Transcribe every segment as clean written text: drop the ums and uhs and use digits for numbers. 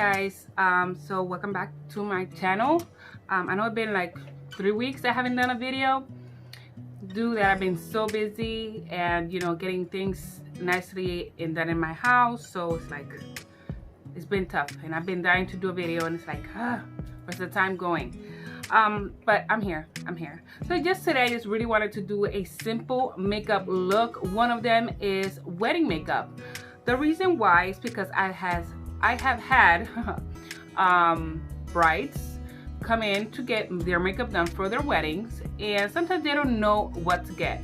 guys, so welcome back to my channel. I know it's been like 3 weeks I haven't done a video due that I've been so busy and getting things nicely and done in my house, so it's like it's been tough and I've been dying to do a video and it's like where's the time going? But I'm here. So just today I just really wanted to do a simple makeup look. One of them is wedding makeup. The reason why is because I have had brides come in to get their makeup done for their weddings, and sometimes they don't know what to get.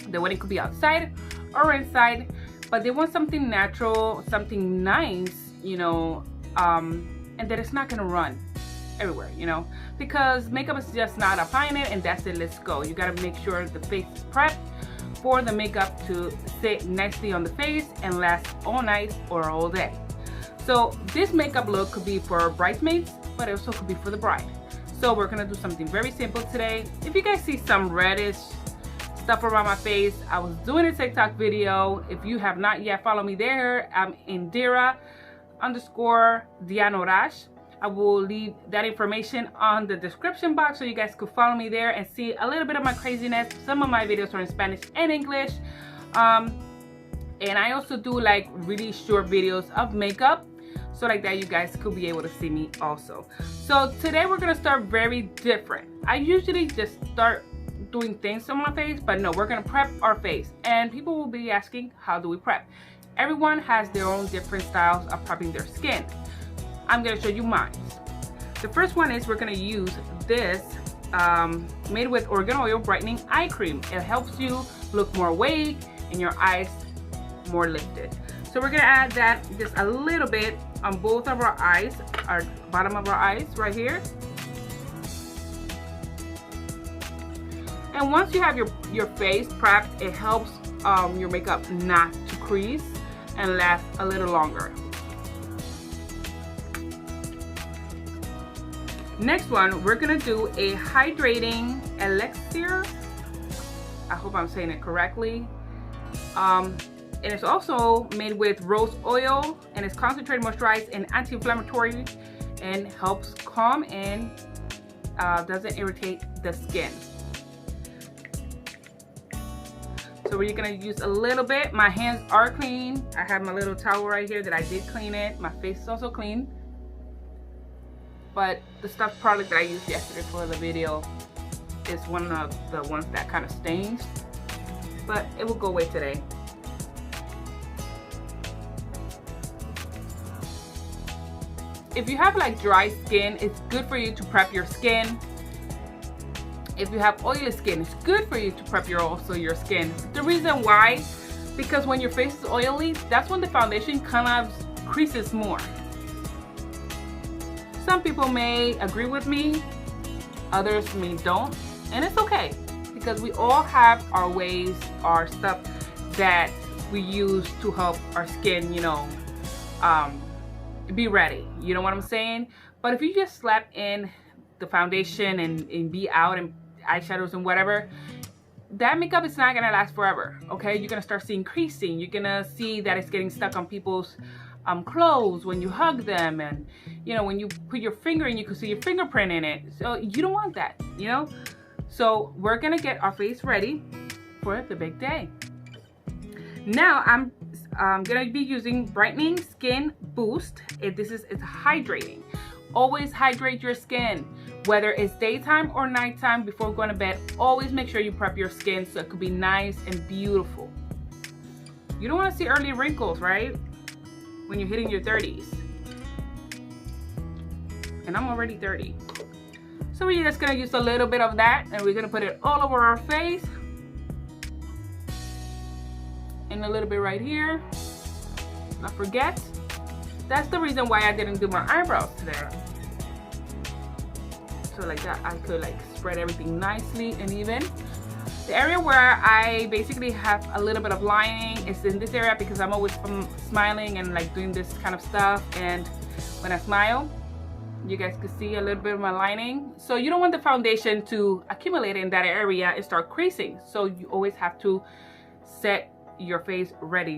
The wedding could be outside or inside, but they want something natural, something nice, and that it's not gonna run everywhere, because makeup is just not applying it and that's it, let's go. You gotta make sure the face is prepped for the makeup to sit nicely on the face and last all night or all day. So this makeup look could be for bridesmaids, but it also could be for the bride. So we're gonna do something very simple today. If you guys see some reddish stuff around my face, I was doing a TikTok video. If you have not yet followed me there, I'm Indira_Dianorash. I will leave that information on the description box so you guys could follow me there and see a little bit of my craziness. Some of my videos are in Spanish and English. And I also do like really short videos of makeup, so like that you guys could be able to see me also. So today we're gonna start very different. I usually just start doing things on my face, but no, we're gonna prep our face. And people will be asking, how do we prep? Everyone has their own different styles of prepping their skin. I'm gonna show you mine. The first one is we're gonna use this made with Organ Oil Brightening Eye Cream. It helps you look more awake and your eyes more lifted. So we're gonna add that just a little bit on both of our eyes, our bottom of our eyes right here. And once you have your face prepped, it helps your makeup not to crease and last a little longer. Next one, we're gonna do a hydrating elixir. I hope I'm saying it correctly. And it's also made with rose oil, and it's concentrated, moisturized, and anti-inflammatory, and helps calm and doesn't irritate the skin. So we're gonna use a little bit. My hands are clean. I have my little towel right here that I did clean it. My face is also clean. But the stuff product that I used yesterday for the video is one of the ones that kind of stains, but it will go away today. If you have like dry skin, it's good for you to prep your skin. If you have oily skin, it's good for you to prep your skin. The reason why, because when your face is oily, that's when the foundation kind of creases more. Some people may agree with me, others may don't, and it's okay, because we all have our ways, our stuff that we use to help our skin, be ready. You know what I'm saying? But if you just slap in the foundation and be out and eyeshadows and whatever, that makeup is not gonna last forever, okay? You're gonna start seeing creasing. You're gonna see that it's getting stuck on people's clothes when you hug them, and when you put your finger in, you can see your fingerprint in it. So you don't want that, So we're gonna get our face ready for the big day. Now I'm gonna be using Brightening Skin Boost. It's hydrating. Always hydrate your skin, whether it's daytime or nighttime. Before going to bed, always make sure you prep your skin so it could be nice and beautiful. You don't want to see early wrinkles, right? When you're hitting your 30s. And I'm already 30. So we're just gonna use a little bit of that, and we're gonna put it all over our face. And a little bit right here. Not forget, that's the reason why I didn't do my eyebrows today. So like that, I could like spread everything nicely and even. The area where I basically have a little bit of lining is in this area, because I'm always smiling and like doing this kind of stuff, and when I smile, you guys can see a little bit of my lining. So you don't want the foundation to accumulate in that area and start creasing. So you always have to set your face ready,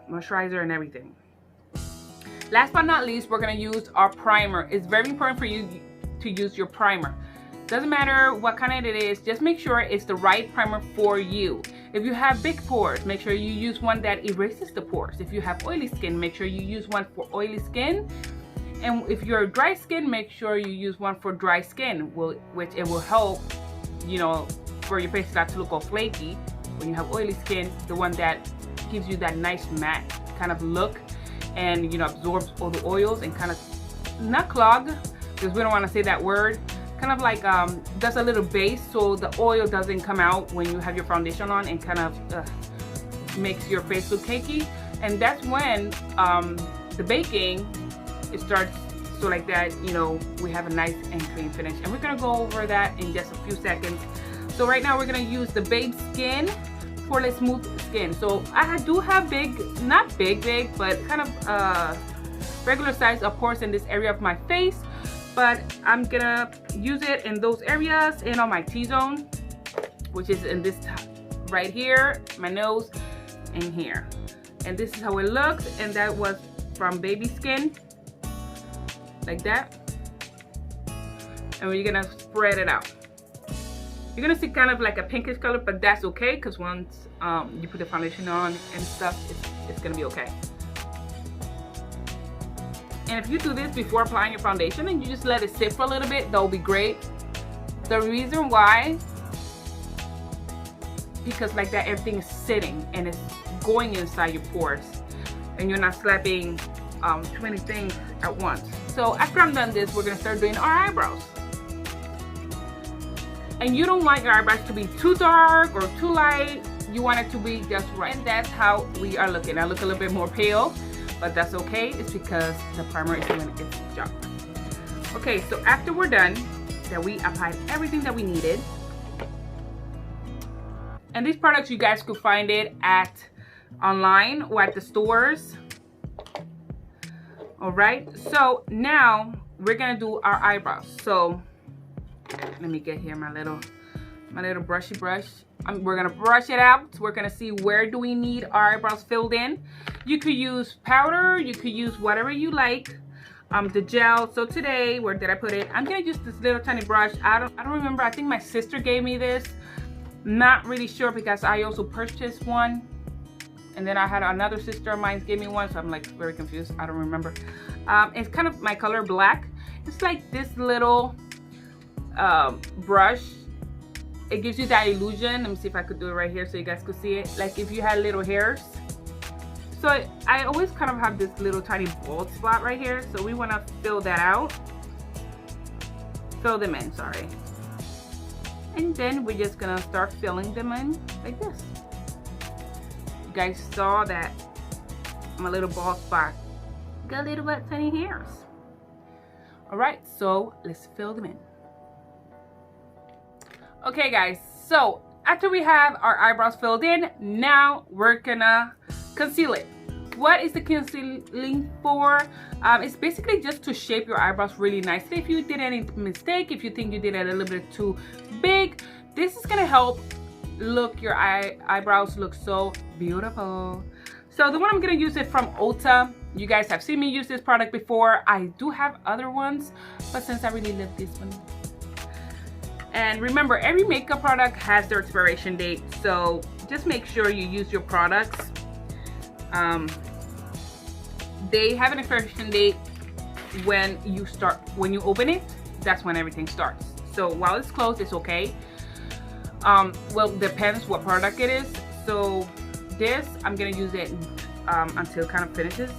moisturizer and everything. Last but not least, we're going to use our primer. It's very important for you to use your primer. Doesn't matter what kind it is, just make sure it's the right primer for you. If you have big pores, make sure you use one that erases the pores. If you have oily skin, make sure you use one for oily skin. And if you're dry skin, make sure you use one for dry skin, which it will help, you know, for your face not to look all flaky. When you have oily skin, the one that gives you that nice matte kind of look and, you know, absorbs all the oils and kind of not clog, because we don't want to say that word, kind of like does a little base so the oil doesn't come out when you have your foundation on and kind of makes your face look cakey. And that's when the baking, it starts so like that, you know, we have a nice and clean finish. And we're gonna go over that in just a few seconds. So right now we're gonna use the Babe Skin for the smooth skin. So I do have big, not big, but kind of regular size of pores in this area of my face. But I'm gonna use it in those areas and on my T-zone, which is in this right here, my nose, and here. And this is how it looks, and that was from Baby Skin, like that. And we're gonna spread it out. You're gonna see kind of like a pinkish color, but that's okay, because once you put the foundation on and stuff, it's gonna be okay. And if you do this before applying your foundation and you just let it sit for a little bit, that will be great. The reason why, because like that, everything is sitting and it's going inside your pores and you're not slapping too many things at once. So after I'm done this, we're gonna start doing our eyebrows. And you don't want your eyebrows to be too dark or too light. You want it to be just right. And that's how we are looking. I look a little bit more pale, but that's okay. It's because the primer is doing its job. Okay, so after we're done, that we applied everything that we needed. And these products, you guys could find it at online or at the stores. All right, so now we're gonna do our eyebrows. So let me get here my little brushy brush. We're gonna brush it out. We're gonna see where do we need our eyebrows filled in. You could use powder, you could use whatever you like. The gel. So today, where did I put it? I'm gonna use this little tiny brush. I don't remember. I think my sister gave me this. Not really sure because I also purchased one. And then I had another sister of mine give me one, so I'm like very confused. I don't remember. It's kind of my color black. It's like this little brush. It gives you that illusion. Let me see if I could do it right here so you guys could see it. Like if you had little hairs. So I always kind of have this little tiny bald spot right here. So we want to fill that out. Fill them in, sorry. And then we're just gonna start filling them in like this. You guys saw that my little bald spot got little bit tiny hairs. All right, so let's fill them in. Okay guys, so after we have our eyebrows filled in, now we're gonna conceal it. What is the concealing for? It's basically just to shape your eyebrows really nicely. If you did any mistake, if you think you did it a little bit too big, this is gonna help look your eyebrows look so beautiful. So the one I'm gonna use it from Ulta. You guys have seen me use this product before. I do have other ones, but since I really love this one. And remember, every makeup product has their expiration date, so just make sure you use your products. They have an expiration date when you open it. That's when everything starts. So while it's closed, it's okay. Well, depends what product it is. So this, I'm gonna use it until it kind of finishes.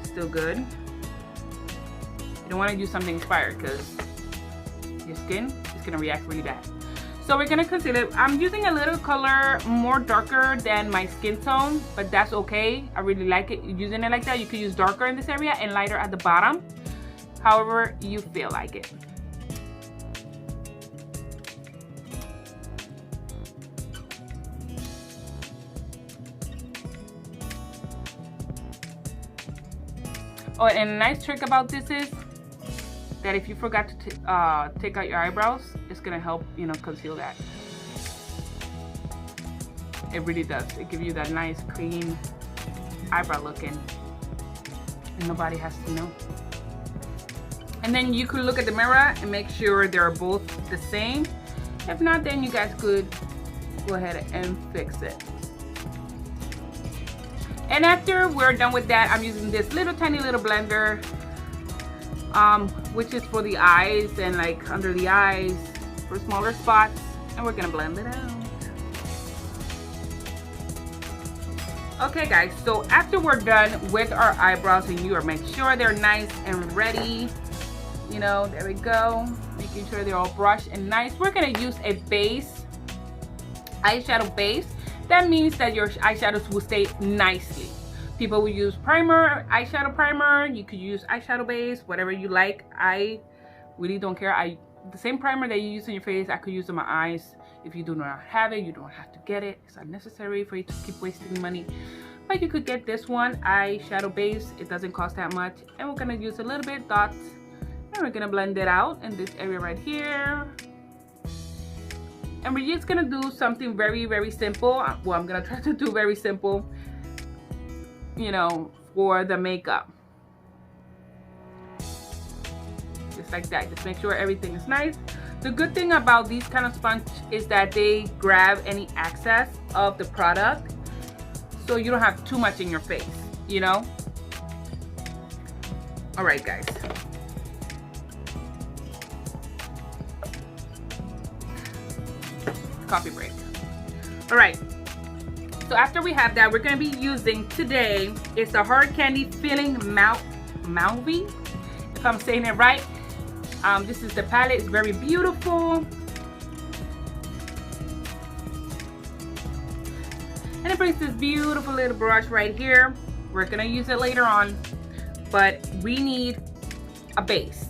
Still good. You don't want to use something expired because your skin is gonna react really bad. So we're gonna conceal it. I'm using a little color more darker than my skin tone, but that's okay. I really like it using it like that. You could use darker in this area and lighter at the bottom, however you feel like it. Oh, and a nice trick about this is that if you forgot to take out your eyebrows, it's gonna help, you know, conceal that. It really does. It gives you that nice, clean eyebrow looking. and nobody has to know. And then you could look at the mirror and make sure they're both the same. If not, then you guys could go ahead and fix it. And after we're done with that, I'm using this little tiny little blender, which is for the eyes and like under the eyes for smaller spots, and we're gonna blend it out. Okay guys, so after we're done with our eyebrows, and you are make sure they're nice and ready, you know, there we go, making sure they're all brushed and nice, we're gonna use a base, eyeshadow base. That means that your eyeshadows will stay nicely. People will use primer, eyeshadow primer, you could use eyeshadow base, whatever you like. I really don't care. The same primer that you use on your face, I could use on my eyes. If you do not have it, you don't have to get it. It's unnecessary for you to keep wasting money. But you could get this one, eyeshadow base. It doesn't cost that much. And we're gonna use a little bit dots, and we're gonna blend it out in this area right here. And we're just gonna do something very, very simple. Well, I'm gonna try to do very simple, you know, for the makeup. Just like that. Just make sure everything is nice. The good thing about these kind of sponge is that they grab any excess of the product, so you don't have too much in your face, you know. All right, guys. Coffee break. All right, so after we have that, we're going to be using today is the hard candy filling Malvi, if I'm saying it right. This is the palette. It's very beautiful, and it brings this beautiful little brush right here. We're going to use it later on, but we need a base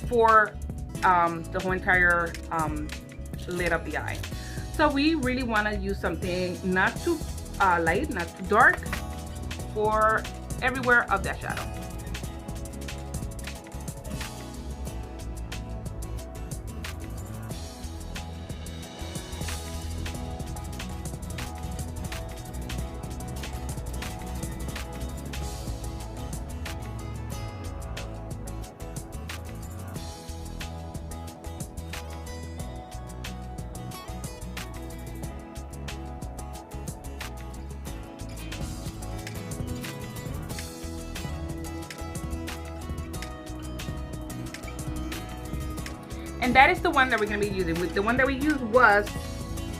for the whole entire lid of the eye. So we really want to use something not too light, not too dark, for everywhere of that shadow. And that is the one that we're going to be using. The one that we used was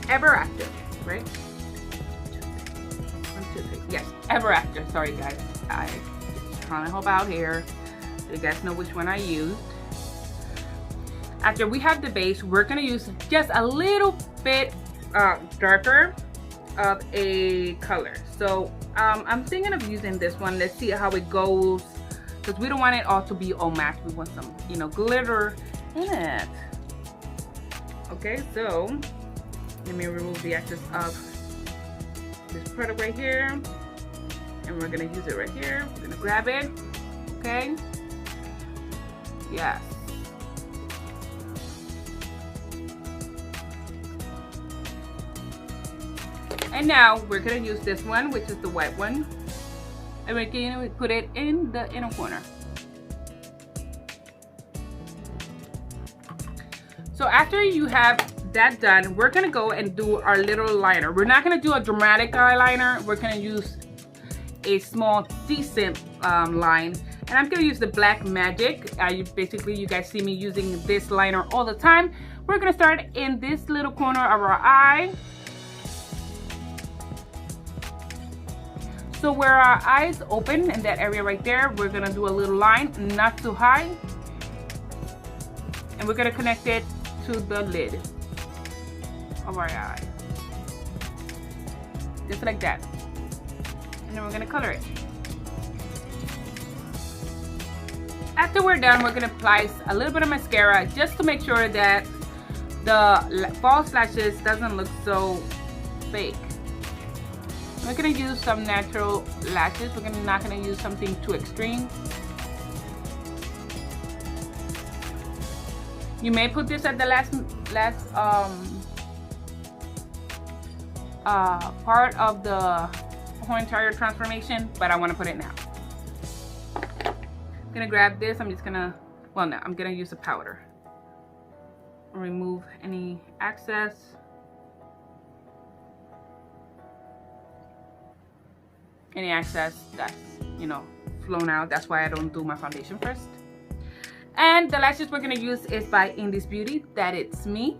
Ever After, right? 1, 2, 3. Yes, Ever After. Sorry, guys. I'm trying to help out here, so you guys know which one I used. After we have the base, we're going to use just a little bit darker of a color. So I'm thinking of using this one. Let's see how it goes, because we don't want it all to be all matte. We want some, you know, glitter in it. Okay, so let me remove the excess of this product right here, and we're gonna use it right here. We're gonna grab it. Okay, yes. And now we're gonna use this one, which is the white one, and we're gonna put it in the inner corner. So after you have that done, we're gonna go and do our little liner. We're not gonna do a dramatic eyeliner. We're gonna use a small, decent line. And I'm gonna use the Black Magic. Basically, you guys see me using this liner all the time. We're gonna start in this little corner of our eye. So where our eyes open, in that area right there, we're gonna do a little line, not too high. And we're gonna connect it to the lid of our eye, just like that. And then we're gonna color it. After we're done, we're gonna apply a little bit of mascara just to make sure that the false lashes doesn't look so fake. We're gonna use some natural lashes. We're not gonna use something too extreme. You may put this at the last part of the whole entire transformation, but I want to put it now. gonna grab this. I'm just gonna, well, no, I'm gonna use a powder. Remove any excess. Any excess that's, you know, flown out. That's why I don't do my foundation first. And the lashes we're gonna use is by Indies Beauty. That it's me.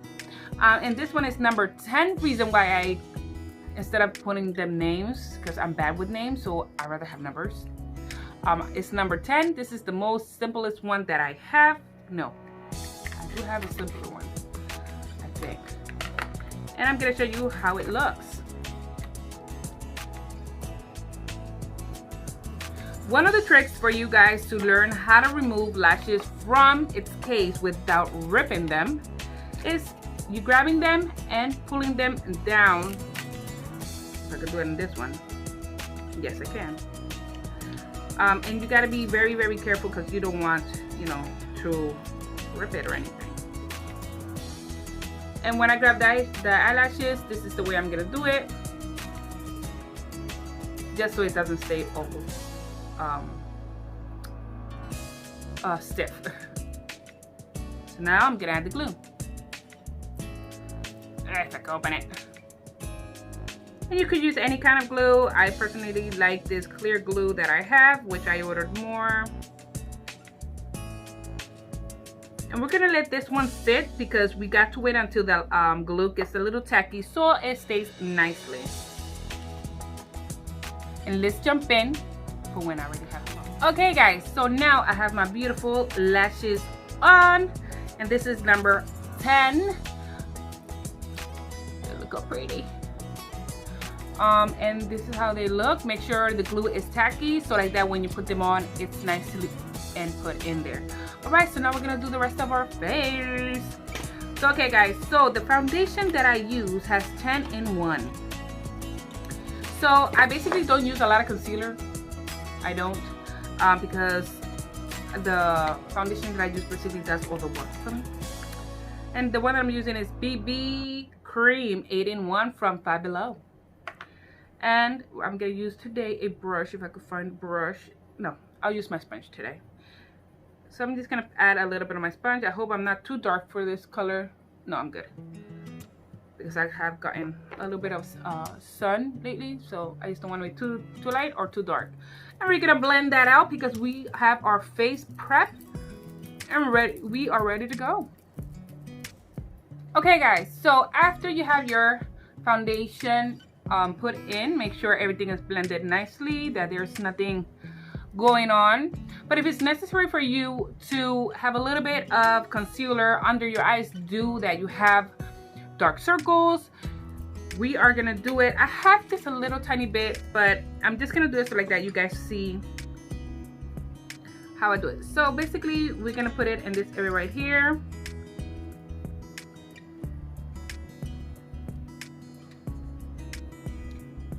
And this one is number 10. Reason why I, instead of putting them names, because I'm bad with names, so I rather have numbers. It's number 10. This is the most simplest one that I have. No, I do have a simpler one, I think. And I'm gonna show you how it looks. One of the tricks for you guys to learn how to remove lashes from its case without ripping them is you grabbing them and pulling them down. If I could do it in this one. Yes, I can. And you gotta be very, very careful because you don't want, you know, to rip it or anything. And when I grab the eyelashes, this is the way I'm gonna do it. Just so it doesn't stay all stiff. So now I'm gonna add the glue. If I can open it. And you could use any kind of glue. I personally like this clear glue that I have, which I ordered more. And we're gonna let this one sit because we got to wait until the glue gets a little tacky so it stays nicely. And let's jump in for when I already have them on. Okay guys, so now I have my beautiful lashes on. And this is number 10. Look how pretty. And this is how they look. Make sure the glue is tacky so like that when you put them on, it's nicely and put in there. All right, so now we're gonna do the rest of our face. So okay guys, so the foundation that I use has 10 in 1. So I basically don't use a lot of concealer. I don't, because the foundation that I use basically does all the work for me. And the one that I'm using is BB Cream 8 in 1 from Five Below. And I'm gonna use today a brush, if I could find a brush. No, I'll use my sponge today. So I'm just gonna add a little bit of my sponge. I hope I'm not too dark for this color. No, I'm good. Because I have gotten a little bit of sun lately, so I just don't want to be too light or too dark. And we're gonna blend that out because we have our face prep and we are ready to go. Okay guys, so after you have your foundation put in, make sure everything is blended nicely, that there's nothing going on. But if it's necessary for you to have a little bit of concealer under your eyes due that you have dark circles, we are gonna do it. I have just a little tiny bit, but I'm just gonna do it so like that you guys see how I do it. So basically we're gonna put it in this area right here.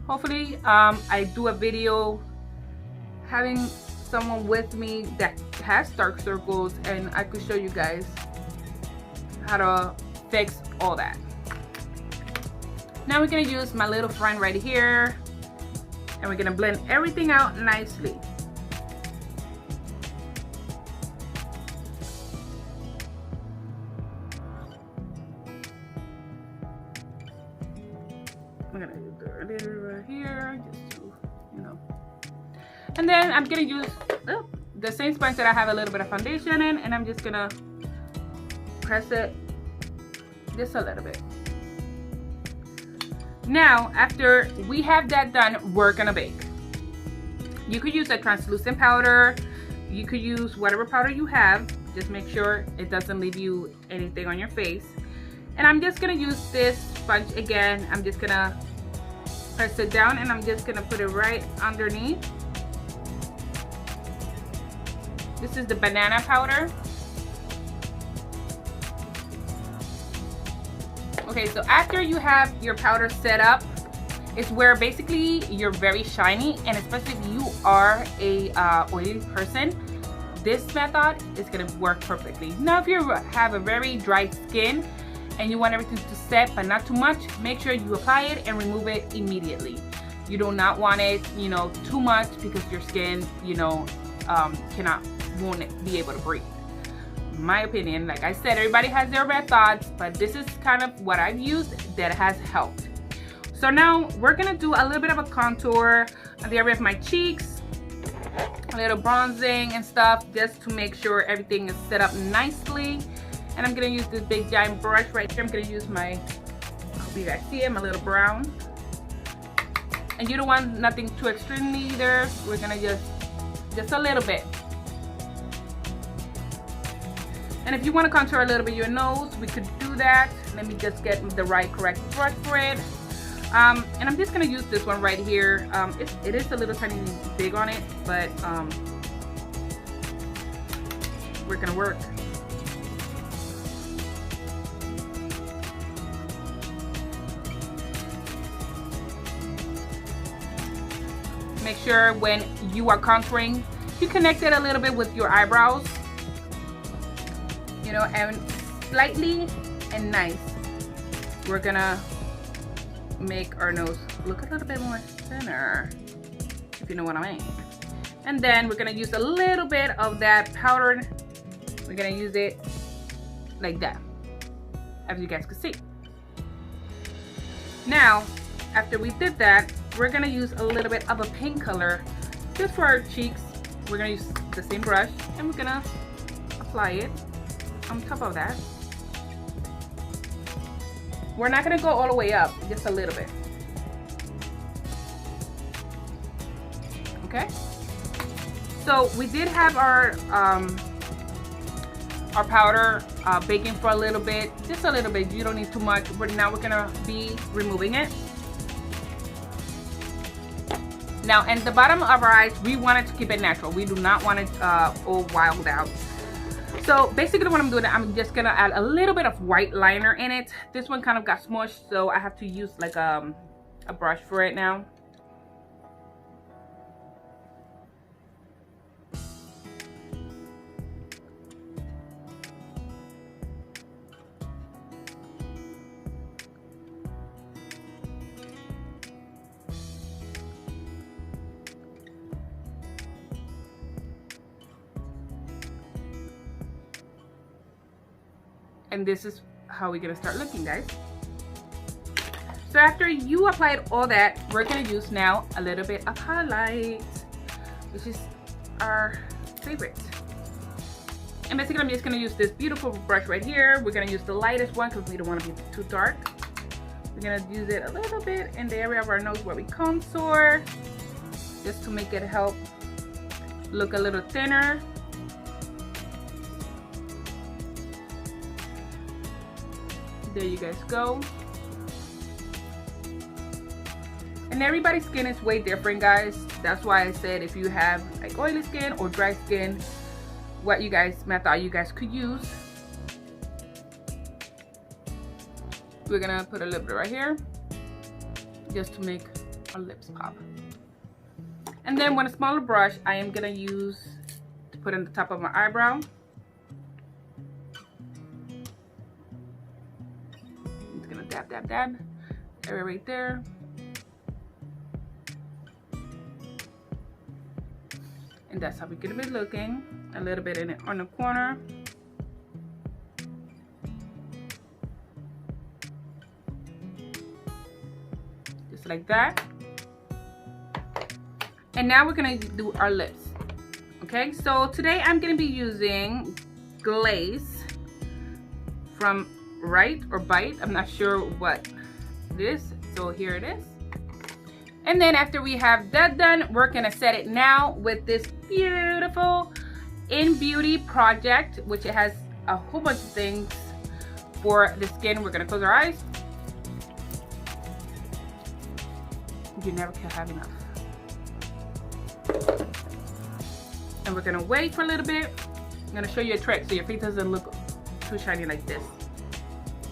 Hopefully I do a video having someone with me that has dark circles and I could show you guys how to fix all that. Now we're gonna use my little friend right here and we're gonna blend everything out nicely. I'm gonna do a little right here, just to, you know. And then I'm gonna use the same sponge that I have a little bit of foundation in, and I'm just gonna press it just a little bit. Now, after we have that done, we're gonna bake. You could use a translucent powder. You could use whatever powder you have. Just make sure it doesn't leave you anything on your face. And I'm just gonna use this sponge again. I'm just gonna press it down and I'm just gonna put it right underneath. This is the banana powder. Okay, so after you have your powder set up, it's where basically you're very shiny, and especially if you are a oily person, this method is gonna work perfectly. Now, if you have a very dry skin and you want everything to set but not too much, make sure you apply it and remove it immediately. You do not want it, you know, too much because your skin, you know, cannot won't be able to breathe. My opinion, like I said, everybody has their red thoughts, but this is kind of what I've used that has helped. So now we're gonna do a little bit of a contour on the area of my cheeks, a little bronzing and stuff, just to make sure everything is set up nicely. And I'm gonna use this big giant brush right here. I'm gonna use my, I hope you guys see it, my little brown. And you don't want nothing too extreme either. We're gonna just a little bit. And if you want to contour a little bit your nose, we could do that. Let me just get the right correct brush for it. And I'm just gonna use this one right here. It is a little tiny big on it, but we're gonna work. Make sure when you are contouring, you connect it a little bit with your eyebrows, you know, and slightly and nice. We're gonna make our nose look a little bit more thinner, if you know what I mean. And then we're gonna use a little bit of that powder. We're gonna use it like that, as you guys can see. Now, after we did that, we're gonna use a little bit of a pink color just for our cheeks. We're gonna use the same brush and we're gonna apply it on top of that. We're not gonna go all the way up, just a little bit. Okay? So we did have our powder baking for a little bit, just a little bit. You don't need too much. But now we're gonna be removing it. Now, in the bottom of our eyes, we wanted to keep it natural. We do not want it all wild out. So basically what I'm doing, I'm just gonna add a little bit of white liner in it. This one kind of got smushed, so I have to use like a brush for it now. And this is how we're gonna start looking, guys. So after you applied all that, we're gonna use now a little bit of highlight, which is our favorite. And basically I'm just gonna use this beautiful brush right here. We're gonna use the lightest one because we don't want to be too dark. We're gonna use it a little bit in the area of our nose where we contour, just to make it help look a little thinner. There you guys go. And everybody's skin is way different, guys. That's why I said if you have like oily skin or dry skin, what method you guys could use. We're gonna put a little bit right here just to make our lips pop. And then with a smaller brush, I am gonna use to put on the top of my eyebrow. Dab, dab, dab, area right there. And that's how we're gonna be looking. A little bit in it on the corner. Just like that. And now we're gonna do our lips. Okay, so today I'm gonna be using Glaze from Right or Bite, I'm not sure what it is. So here it is. And then after we have that done, we're gonna set it now with this beautiful In Beauty project, which it has a whole bunch of things for the skin. We're gonna close our eyes. You never can have enough. And we're gonna wait for a little bit. I'm gonna show you a trick so your face doesn't look too shiny like this.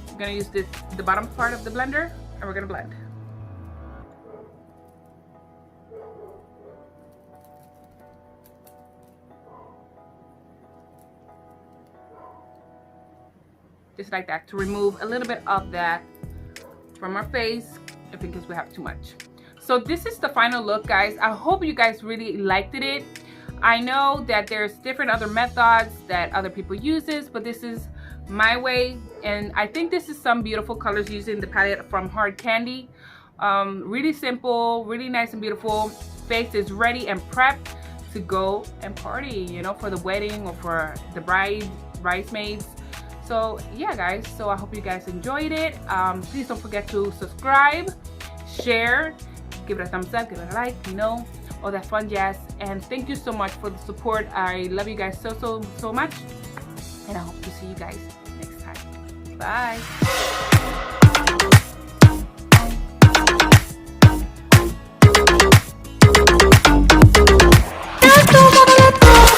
I'm gonna use the bottom part of the blender, and we're gonna blend. Just like that, to remove a little bit of that from our face, if in case we have too much. So this is the final look, guys. I hope you guys really liked it. I know that there's different other methods that other people uses, but this is my way, and I think this is some beautiful colors using the palette from Hard Candy. Really simple, really nice and beautiful. Face is ready and prepped to go and party, you know, for the wedding or for the bridesmaids. So yeah guys, so I hope you guys enjoyed it. Please don't forget to subscribe, share, give it a thumbs up, give it a like, you know, all that fun jazz. And thank you so much for the support. I love you guys so much, and I hope to see you guys next time. Bye.